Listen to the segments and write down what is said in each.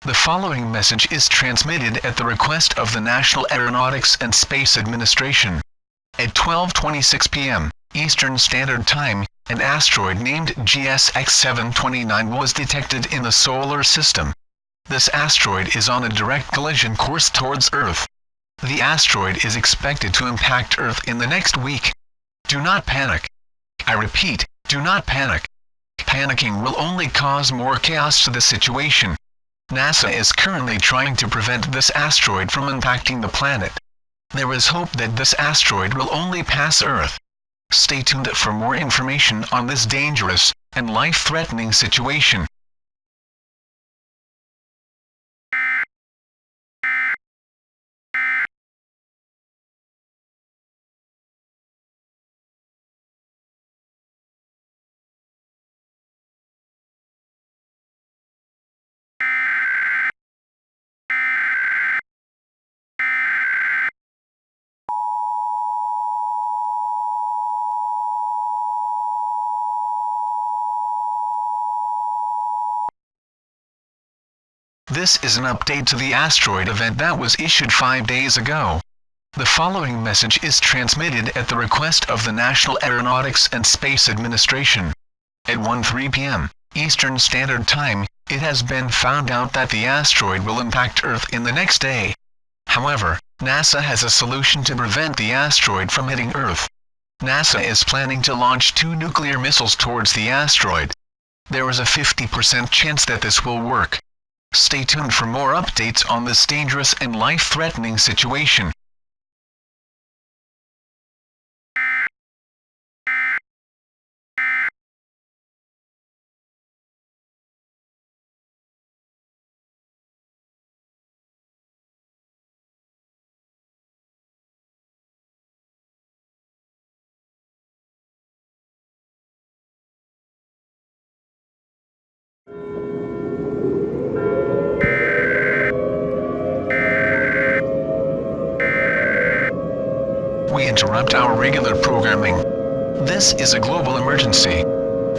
The following message is transmitted at the request of the National Aeronautics and Space Administration. At 12:26 p.m. Eastern Standard Time, an asteroid named GSX 729 was detected in the solar system. This asteroid is on a direct collision course towards Earth. The asteroid is expected to impact Earth in the next week. Do not panic. I repeat, do not panic. Panicking will only cause more chaos to the situation. NASA is currently trying to prevent this asteroid from impacting the planet. There is hope that this asteroid will only pass Earth. Stay tuned for more information on this dangerous and life-threatening situation. This is an update to the asteroid event that was issued 5 days ago. The following message is transmitted at the request of the National Aeronautics and Space Administration. At 1:03 p.m. Eastern Standard Time, it has been found out that the asteroid will impact Earth in the next day. However, NASA has a solution to prevent the asteroid from hitting Earth. NASA is planning to launch 2 nuclear missiles towards the asteroid. There is a 50% chance that this will work. Stay tuned for more updates on this dangerous and life-threatening situation. We interrupt our regular programming. This is a global emergency.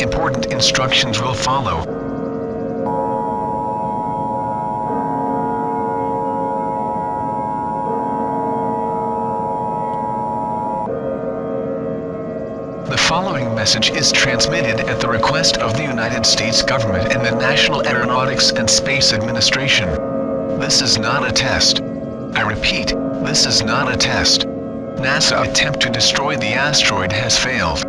Important instructions will follow. The following message is transmitted at the request of the United States government and the National Aeronautics and Space Administration. This is not a test. I repeat, this is not a test. NASA's attempt to destroy the asteroid has failed.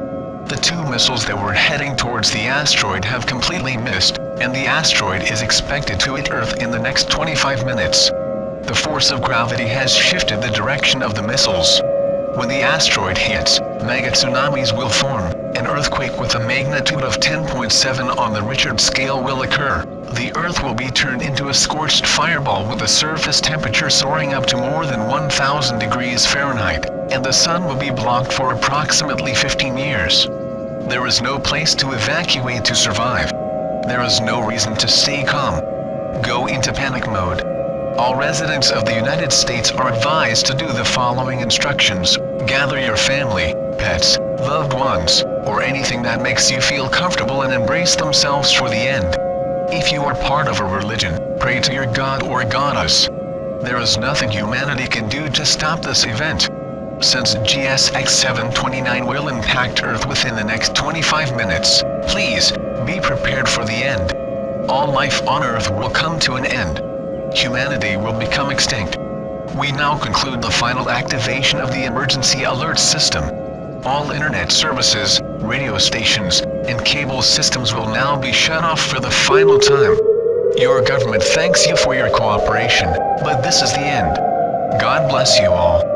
The 2 missiles that were heading towards the asteroid have completely missed, and the asteroid is expected to hit Earth in the next 25 minutes. The force of gravity has shifted the direction of the missiles. When the asteroid hits, mega tsunamis will form. An earthquake with a magnitude of 10.7 on the Richter scale will occur. The Earth will be turned into a scorched fireball with a surface temperature soaring up to more than 1,000 degrees Fahrenheit, and the sun will be blocked for approximately 15 years. There is no place to evacuate to survive. There is no reason to stay calm. Go into panic mode. All residents of the United States are advised to do the following instructions. Gather your family, pets, loved ones, or anything that makes you feel comfortable and embrace themselves for the end. If you are part of a religion, pray to your god or goddess. There is nothing humanity can do to stop this event. Since GSX 729 will impact Earth within the next 25 minutes, please, be prepared for the end. All life on Earth will come to an end. Humanity will become extinct. We now conclude the final activation of the emergency alert system. All internet services, radio stations, and cable systems will now be shut off for the final time. Your government thanks you for your cooperation, but this is the end. God bless you all.